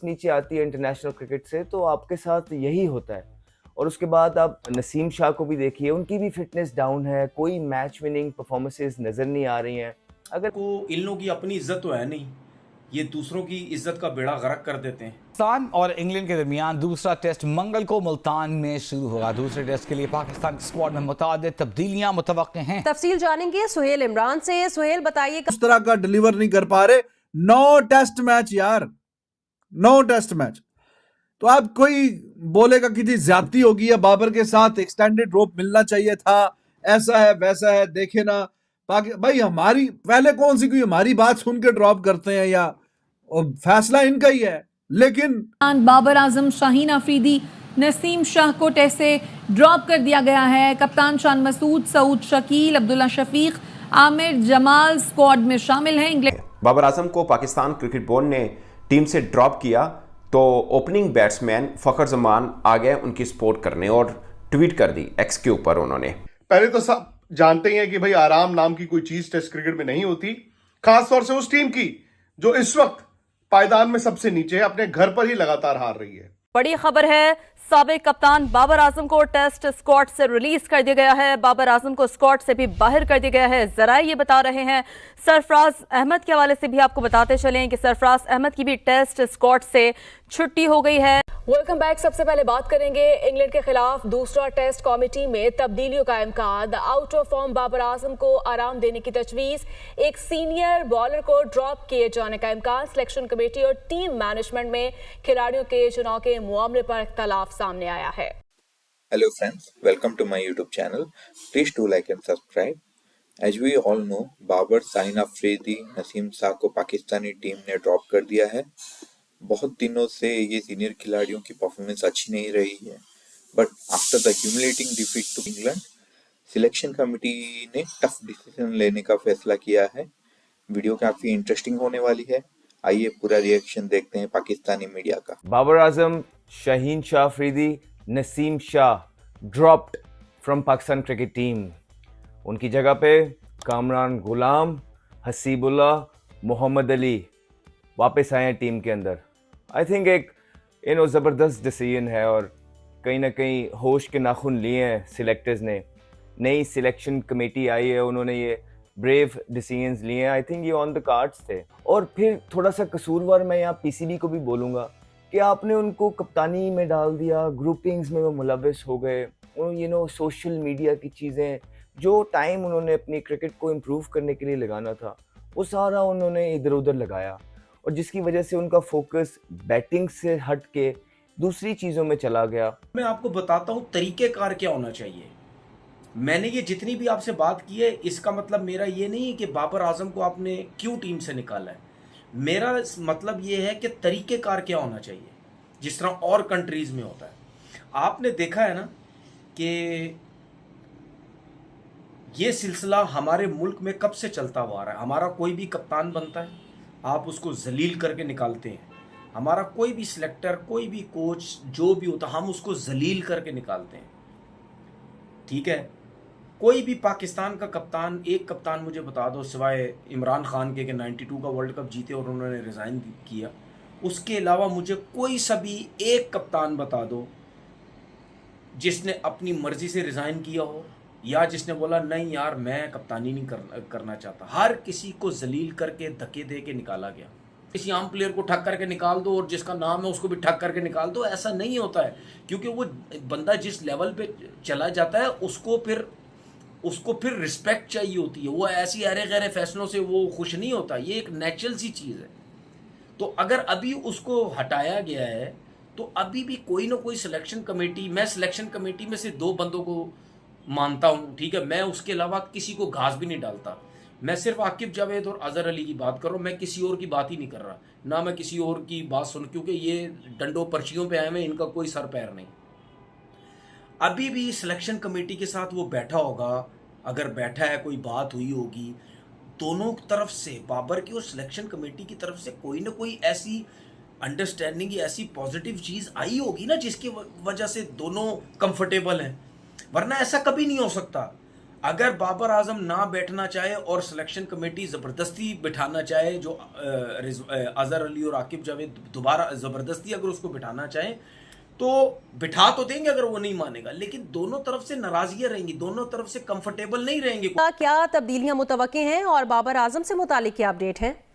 नीचे आती है इंटरनेशनल क्रिकेट से, तो आपके साथ यही होता है। और उसके बाद आप नसीम शाह को भी देखिए, उनकी भी फिटनेस डाउन है, कोई मैच विनिंग परफॉर्मेंसेस नज़र नहीं आ रही हैं। अगर को इन लोगों की अपनी इज्जत तो है नहीं, ये दूसरों की इज्जत का बेड़ा गर्क कर देते हैं। पाकिस्तान और इंग्लैंड के दरमियान दूसरा टेस्ट मंगल को मुल्तान में शुरू होगा। दूसरे टेस्ट के लिए पाकिस्तान की स्क्वाड में मुतादिद तब्दीलियां मुतवक्के हैं। तफसील जानेंगे सुहेल इमरान से। सुहेल बताइए, उस तरह का डिलीवर नहीं कर पा रहे। 9 टेस्ट मैच यार, 9 टेस्ट मैच। तो आप कोई बोलेगा कि ज्यादती होगी या बाबर के साथ एक्सटेंडेड रोप मिलना चाहिए था, ऐसा है वैसा है, देखे ना भाई हमारी पहले कौन सी कोई हमारी बात सुन के ड्रॉप करते हैं, या फैसला इनका ही है। लेकिन बाबर आजम, शाहीन अफरीदी, नसीम शाह को टेस्ट से ड्रॉप कर दिया गया है। कप्तान शान मसूद, सऊद शकील, अब्दुल्ला शफीक, आमिर जमाल स्क्वाड में शामिल हैं। इंग्लैंड बाबर आजम को पाकिस्तान क्रिकेट बोर्ड ने टीम से ड्रॉप किया तो ओपनिंग बैट्समैन फखर जमान आ गए उनकी सपोर्ट करने और ट्वीट कर दी एक्स के ऊपर उन्होंने। पहले तो सब जानते ही हैं कि भाई आराम नाम की कोई चीज टेस्ट क्रिकेट में नहीं होती, खासतौर से उस टीम की जो इस वक्त पायदान में सबसे नीचे है, अपने घर पर ही लगातार हार रही है। बड़ी खबर है, साबिक कप्तान बाबर आजम को टेस्ट स्क्वाड से रिलीज कर दिया गया है। बाबर आजम को स्क्वाड से भी बाहर कर दिया गया है। जरा ये बता रहे हैं। सरफराज अहमद के हवाले से भी आपको बताते चलें कि सरफराज अहमद की भी टेस्ट स्क्वाड से छुट्टी हो गई है। Welcome back. सबसे पहले बात करेंगे इंग्लैंड के खिलाफ दूसरा टेस्ट कमेटी में तब्दीलियों का इम्कान। Out of form Babar Azam को आराम देने की तजवीज, एक सीनियर बॉलर को ड्रॉप किए जाने का इम्कान। सिलेक्शन कमेटी और टीम मैनेजमेंट में खिलाड़ियों के चुनाव के मामले पर इख्तलाफ सामने आया है। Hello friends, welcome to my YouTube channel. Please do like and subscribe. As we all know, Babar, Shaheen Afridi, Naseem Shah को पाकिस्तानी टीम ने ड्रॉप कर दिया है। बहुत दिनों से ये सीनियर खिलाड़ियों की परफॉर्मेंस अच्छी नहीं रही है, but after the humiliating defeat to England, selection committee ने टफ डिसीजन लेने का फैसला किया है। वीडियो काफी इंटरेस्टिंग होने वाली है। आइए पूरा रिएक्शन देखते हैं पाकिस्तानी मीडिया का। Babar Azam, Shaheen Shah Afridi, Naseem Shah dropped from Pakistan cricket team. उनकी जगह पे कामरान गुलाम, हसीबुल्लाह, मोहम्मद अली वापस आए हैं टीम के अंदर। आई थिंक एक ज़बरदस्त डिसीजन है और कहीं ना कहीं होश के नाखून लिए हैं सिलेक्टर्स ने। नई सिलेक्शन कमेटी आई है, उन्होंने ये ब्रेव डिसीजंस लिए हैं। आई थिंक ये ऑन द कार्ड्स थे। और फिर थोड़ा सा कसूरवार मैं यहाँ पीसीबी को भी बोलूँगा कि आपने उनको कप्तानी में डाल दिया, ग्रुपिंग्स में वो मुलविस हो गए। सोशल मीडिया की चीज़ें, जो टाइम उन्होंने अपनी क्रिकेट को इम्प्रूव करने के लिए लगाना था, वो सारा उन्होंने इधर उधर लगाया, और जिसकी वजह से उनका फोकस बैटिंग से हट के दूसरी चीज़ों में चला गया। मैं आपको बताता हूँ तरीक़ेकार क्या होना चाहिए। मैंने ये जितनी भी आपसे बात की है, इसका मतलब मेरा ये नहीं है कि बाबर आजम को आपने क्यों टीम से निकाला है। मेरा मतलब ये है कि तरीक़ेकार क्या होना चाहिए, जिस तरह और कंट्रीज़ में होता है। आपने देखा है ना कि ये सिलसिला हमारे मुल्क में कब से चलता हुआ आ रहा है। हमारा कोई भी कप्तान बनता है, आप उसको जलील करके निकालते हैं। हमारा कोई भी सिलेक्टर, कोई भी कोच, जो भी होता, हम उसको जलील करके निकालते हैं। ठीक है, कोई भी पाकिस्तान का कप्तान, एक कप्तान मुझे बता दो सिवाय इमरान खान के 92 का वर्ल्ड कप जीते और उन्होंने रिज़ाइन किया, उसके अलावा मुझे कोई सा भी एक कप्तान बता दो जिसने अपनी मर्जी से रिज़ाइन किया हो, या जिसने बोला नहीं यार मैं कप्तानी नहीं करना चाहता। हर किसी को जलील करके धक्के दे के निकाला गया। किसी आम प्लेयर को ठग करके निकाल दो और जिसका नाम है उसको भी ठग करके निकाल दो, ऐसा नहीं होता है। क्योंकि वो बंदा जिस लेवल पे चला जाता है उसको फिर रिस्पेक्ट चाहिए होती है। वो ऐसी अरे गैरे फैसलों से वो खुश नहीं होता। ये एक नेचुरल सी चीज़ है। तो अगर अभी उसको हटाया गया है तो अभी भी कोई ना कोई सिलेक्शन कमेटी, मैं सिलेक्शन कमेटी में से 2 बंदों को मानता हूँ, ठीक है, मैं उसके अलावा किसी को घास भी नहीं डालता। मैं सिर्फ आकिब जावेद और अजहर अली की बात कर रहा हूँ, मैं किसी और की बात ही नहीं कर रहा, ना मैं किसी और की बात सुन, क्योंकि ये डंडों पर्चियों पे आए हुए, इनका कोई सर पैर नहीं। अभी भी सिलेक्शन कमेटी के साथ वो बैठा होगा, अगर बैठा है, कोई बात हुई होगी दोनों तरफ से, बाबर की और सिलेक्शन कमेटी की तरफ से कोई ना कोई ऐसी अंडरस्टैंडिंग, ऐसी पॉजिटिव चीज़ आई होगी ना जिसकी वजह से दोनों कंफर्टेबल हैं। वरना ऐसा कभी नहीं हो सकता। अगर बाबर आजम ना बैठना चाहे और सिलेक्शन कमेटी जबरदस्ती बिठाना चाहे, जो अजहर अली और आकिब जावेद दोबारा जबरदस्ती अगर उसको बिठाना चाहे तो बिठा तो देंगे अगर वो नहीं मानेगा, लेकिन दोनों तरफ से नाराजगियां रहेंगी, दोनों तरफ से कंफर्टेबल नहीं रहेंगे। क्या तब्दीलियां मुतवक्के हैं और बाबर आजम से मुतालिक क्या अपडेट है?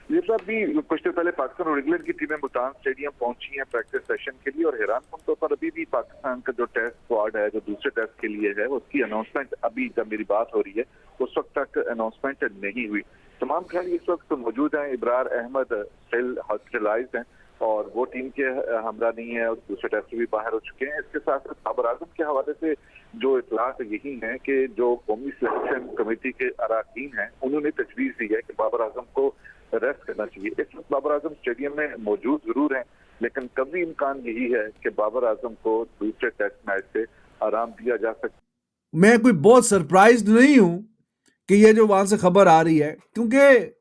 ये सब भी कुछ देर पहले पाकिस्तान और इंग्लैंड की टीमें मुल्तान स्टेडियम पहुंची हैं प्रैक्टिस सेशन के लिए, और हैरान कन तौर पर अभी भी पाकिस्तान का जो टेस्ट स्क्वाड है जो दूसरे टेस्ट के लिए है उसकी अनाउंसमेंट अभी जब मेरी बात हो रही है उस वक्त तक अनाउंसमेंट नहीं हुई। तमाम खिलाड़ी इस वक्त मौजूद हैं। इब्रार अहमद स्टिल हॉस्पिटलाइज्ड हैं और वो टीम के हमरा नहीं है और दूसरे टेस्ट से भी बाहर हो चुके हैं। इसके साथ साथ बाबर आजम के हवाले से जो इतलात यही है कि जो कौमी सिलेक्शन कमेटी के अरकान हैं उन्होंने तजवीज़ दी है कि बाबर आजम को रेस्ट करना चाहिए। इस वक्त बाबर आजम स्टेडियम में मौजूद जरूर हैं, लेकिन कभी इम्कान यही है कि बाबर आजम को दूसरे टेस्ट मैच से आराम दिया जा सकता। मैं कोई बहुत सरप्राइज्ड नहीं हूं कि ये जो वहां से खबर आ रही है, क्योंकि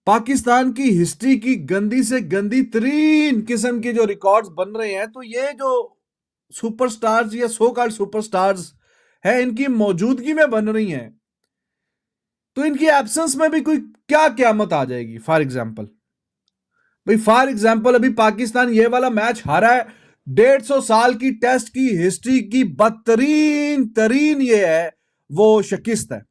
पाकिस्तान की हिस्ट्री की गंदी से गंदी तरीन किस्म के जो रिकॉर्ड्स बन रहे हैं, तो ये जो सुपरस्टार्स या सो कॉल्ड सुपरस्टार्स है इनकी मौजूदगी में बन रही हैं, तो इनकी एब्सेंस में भी कोई क्या क़यामत आ जाएगी। फॉर एग्जाम्पल अभी पाकिस्तान ये वाला मैच हारा है। 150 साल की टेस्ट की हिस्ट्री की बदतरीन ये है वो शिकस्त है।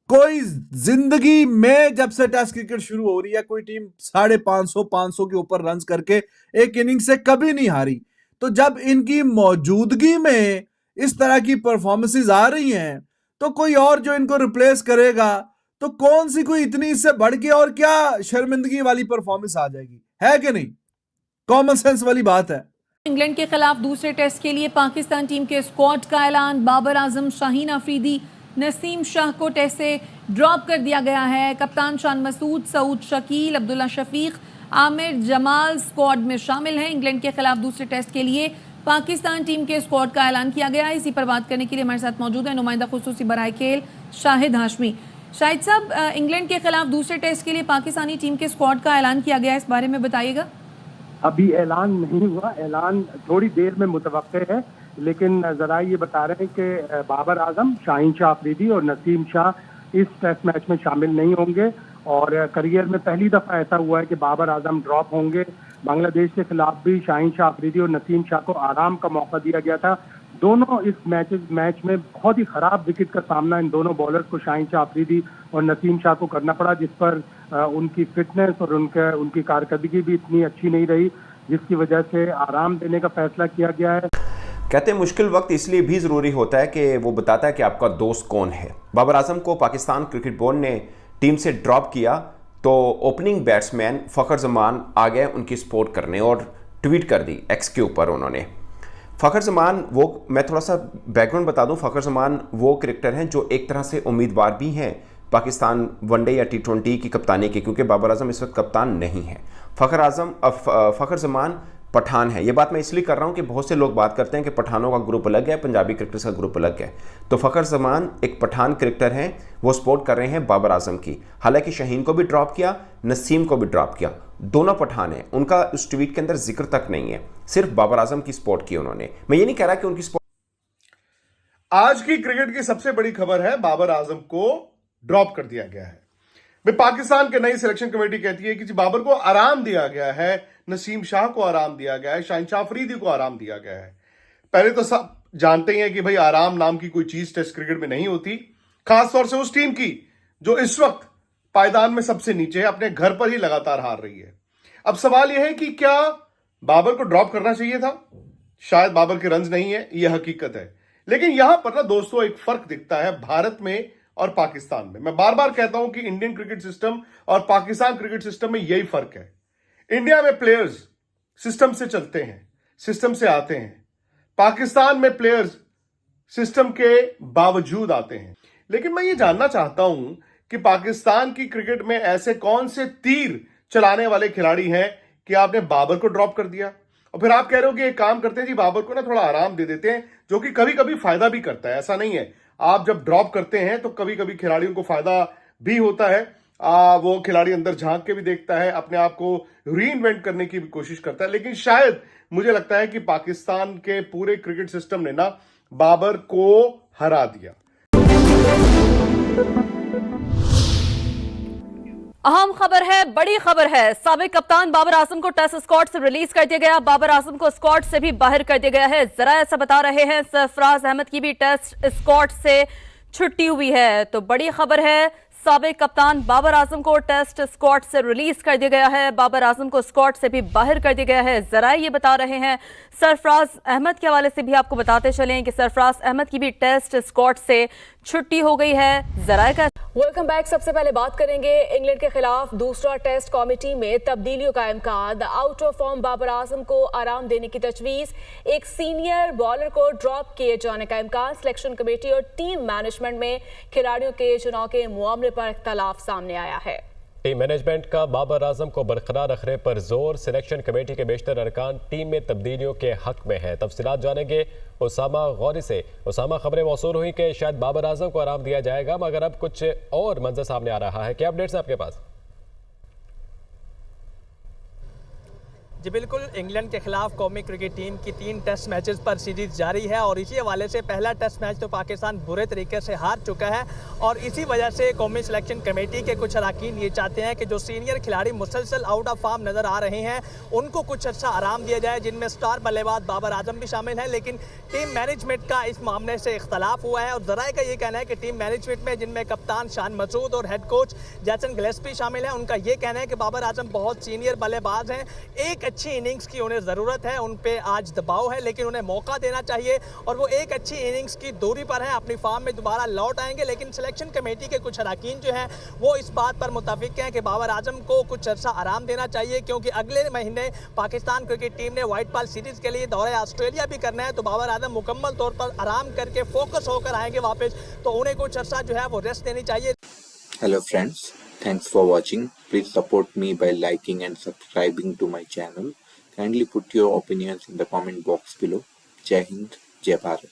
कोई जिंदगी में जब से टेस्ट क्रिकेट शुरू हो रही है कोई टीम 550 के ऊपर रन करके एक इनिंग से कभी नहीं हारी। तो जब इनकी मौजूदगी में इस तरह की परफॉर्मेंसेस आ रही हैं तो कोई और जो इनको रिप्लेस करेगा तो कौन सी कोई इतनी इससे बढ़ के और क्या शर्मिंदगी वाली परफॉर्मेंस आ जाएगी, है कि नहीं? कॉमन सेंस वाली बात है। इंग्लैंड के खिलाफ दूसरे टेस्ट के लिए पाकिस्तान टीम के स्क्वाड का ऐलान। बाबर आजम, शाहीन अफरीदी, नसीम शाह को टेस्ट से ड्रॉप कर दिया गया है। कप्तान शान मसूद, सऊद शकील, अब्दुल्ला शफीक, आमिर जमाल स्क्वाड में शामिल हैं। इंग्लैंड के खिलाफ दूसरे टेस्ट के लिए पाकिस्तान टीम के स्क्वाड का ऐलान किया गया है। इसी पर बात करने के लिए हमारे साथ मौजूद है नुमाइंदा खुसूसी बराए खेल शाहिद हाशमी। शाहिद साहब, इंग्लैंड के खिलाफ दूसरे टेस्ट के लिए पाकिस्तानी टीम के स्क्वाड का ऐलान किया गया है, इस बारे में बताइएगा। अभी ऐलान नहीं हुआ, ऐलान थोड़ी देर में मुतवक्के है, लेकिन जरा ये बता रहे हैं कि बाबर आजम, शाहीन शाह अफरीदी और नसीम शाह इस टेस्ट मैच में शामिल नहीं होंगे। और करियर में पहली दफा ऐसा हुआ है कि बाबर आजम ड्रॉप होंगे। बांग्लादेश के खिलाफ भी शाहीन शाह अफरीदी और नसीम शाह को आराम का मौका दिया गया था। दोनों इस मैच में बहुत ही खराब विकेट का सामना इन दोनों बॉलर्स को, शाहीन शाह अफरीदी और नसीम शाह को करना पड़ा, जिस पर उनकी फिटनेस और उनकी कारकर्दगी भी इतनी अच्छी नहीं रही, जिसकी वजह से आराम देने का फैसला किया गया है। कहते हैं मुश्किल वक्त इसलिए भी ज़रूरी होता है कि वो बताता है कि आपका दोस्त कौन है। बाबर आजम को पाकिस्तान क्रिकेट बोर्ड ने टीम से ड्रॉप किया तो ओपनिंग बैट्समैन फ़खर जमान आ गए उनकी सपोर्ट करने और ट्वीट कर दी एक्स के ऊपर उन्होंने। फ़खर जमान मैं थोड़ा सा बैकग्राउंड बता दूं, फ़खर जमान वो क्रिकेटर हैं जो एक तरह से उम्मीदवार भी हैं पाकिस्तान वनडे या T20 की कप्तानी के, क्योंकि बाबर आजम इस वक्त कप्तान नहीं है। फ़खर जमान पठान है। ये बात मैं इसलिए कर रहा हूँ कि बहुत से लोग बात करते हैं कि पठानों का ग्रुप अलग है, पंजाबी क्रिकेटर्स का ग्रुप अलग है। तो फ़खर जमान एक पठान क्रिकेटर हैं, वो सपोर्ट कर रहे हैं बाबर आजम की। हालांकि शाहीन को भी ड्रॉप किया, नसीम को भी ड्रॉप किया, दोनों पठान हैं। उनका उस ट्वीट के अंदर जिक्र तक नहीं है, सिर्फ बाबर आजम की सपोर्ट की उन्होंने। मैं ये नहीं कह रहा कि उनकी सपोर्ट। आज की क्रिकेट की सबसे बड़ी खबर है, बाबर आजम को ड्रॉप कर दिया गया है। पाकिस्तान के नई सिलेक्शन कमेटी कहती है कि जी बाबर को आराम दिया गया है, नसीम शाह को आराम दिया गया है, शाहीन शाह अफरीदी को आराम दिया गया है। पहले तो सब जानते ही हैं कि भाई आराम नाम की कोई चीज टेस्ट क्रिकेट में नहीं होती, खासतौर से उस टीम की जो इस वक्त पायदान में सबसे नीचे है, अपने घर पर ही लगातार हार रही है। अब सवाल यह है कि क्या बाबर को ड्रॉप करना चाहिए था? शायद बाबर के रन्स नहीं है, यह हकीकत है। लेकिन यहां पर ना दोस्तों एक फर्क दिखता है भारत में और पाकिस्तान में। मैं बार बार कहता हूं कि इंडियन क्रिकेट सिस्टम और पाकिस्तान क्रिकेट सिस्टम में यही फर्क है। इंडिया में प्लेयर्स सिस्टम से चलते हैं, सिस्टम से आते हैं। पाकिस्तान में प्लेयर्स सिस्टम के बावजूद आते हैं। लेकिन मैं ये जानना चाहता हूं कि पाकिस्तान की क्रिकेट में ऐसे कौन से तीर चलाने वाले खिलाड़ी हैं कि आपने बाबर को ड्रॉप कर दिया और फिर आप कह रहे हो कि एक काम करते हैं जी, बाबर को ना थोड़ा आराम दे देते हैं, जो कि कभी कभी फायदा भी करता है। ऐसा नहीं है, आप जब ड्रॉप करते हैं तो कभी कभी खिलाड़ियों को फायदा भी होता है। वो खिलाड़ी अंदर झांक के भी देखता है, अपने आप को रीइन्वेंट करने की भी कोशिश करता है। लेकिन शायद मुझे लगता है कि पाकिस्तान के पूरे क्रिकेट सिस्टम ने ना बाबर को हरा दिया। अहम खबर है, बड़ी खबर है। साबिक कप्तान बाबर आजम को टेस्ट स्क्वाड से रिलीज कर दिया गया। बाबर आजम को स्क्वाड से भी बाहर कर दिया गया है। जरा ऐसा बता रहे हैं, सरफराज अहमद की भी टेस्ट स्क्वाड से छुट्टी हुई है। तो बड़ी खबर है, साबिक कप्तान बाबर आजम को टेस्ट स्क्वाड से रिलीज कर दिया गया है। बाबर आजम को स्क्वाड से भी बाहर कर दिया गया है। जरा ये बता रहे हैं, सरफराज अहमद के हवाले से भी आपको बताते चलें कि सरफराज अहमद की भी टेस्ट स्क्वाड से छुट्टी हो गई है। जरा का वेलकम बैक। सबसे पहले बात करेंगे इंग्लैंड के खिलाफ दूसरा टेस्ट कमेटी में तब्दीलियों का इम्कान। Out of form Babar Azam को आराम देने की तजवीज, एक सीनियर बॉलर को ड्रॉप किए जाने का इम्कान। सिलेक्शन कमेटी और टीम मैनेजमेंट में खिलाड़ियों के चुनाव के मामले पर इख्तलाफ सामने आया है। टीम मैनेजमेंट का बाबर आजम को बरकरार रखने पर जोर। सिलेक्शन कमेटी के बेशतर अरकान टीम में तब्दीलियों के हक में है। तफसीलात जानेंगे उसामा गौरी से। उसामा, खबरें मौसूल हुई कि शायद बाबर आजम को आराम दिया जाएगा, मगर अब कुछ और मंजर सामने आ रहा है। क्या अपडेट्स है आपके पास? जी बिल्कुल, इंग्लैंड के खिलाफ कौमी क्रिकेट टीम की 3 टेस्ट मैचेस पर सीरीज जारी है और इसी हवाले से पहला टेस्ट मैच तो पाकिस्तान बुरे तरीके से हार चुका है और इसी वजह से कौमी सिलेक्शन कमेटी के कुछ अरकान ये चाहते हैं कि जो सीनियर खिलाड़ी मुसलसल आउट ऑफ फॉर्म नज़र आ रहे हैं उनको कुछ अच्छा आराम दिया जाए, जिनमें स्टार बल्लेबाज बाबर आजम भी शामिल है। लेकिन टीम मैनेजमेंट का इस मामले से इख्तलाफ हुआ है और जराए का ये कहना है कि टीम मैनेजमेंट में, जिनमें कप्तान शान मसूद और हेड कोच जैसन गिलेस्पी शामिल है, उनका ये कहना है कि बाबर आजम बहुत सीनियर बल्लेबाज हैं, एक अच्छी इनिंग्स की उन्हें ज़रूरत है, उन पे आज दबाव है, लेकिन उन्हें मौका देना चाहिए और वो एक अच्छी इनिंग्स की दूरी पर हैं, अपनी फॉर्म में दोबारा लौट आएंगे। लेकिन सिलेक्शन कमेटी के कुछ अरकान जो हैं वो इस बात पर मुत्तफिक हैं कि बाबर आजम को कुछ अर्सा आराम देना चाहिए, क्योंकि अगले महीने पाकिस्तान क्रिकेट टीम ने व्हाइट बॉल सीरीज़ के लिए दौरे ऑस्ट्रेलिया भी करना है। तो बाबर आजम मुकम्मल तौर पर आराम करके फोकस होकर आएंगे वापस, तो उन्हें कुछ अर्सा जो है वो रेस्ट देनी चाहिए। Hello friends, thanks for watching. Please support me by liking and subscribing to my channel. Kindly put your opinions in the comment box below. Jai Hind, Jai Bharat.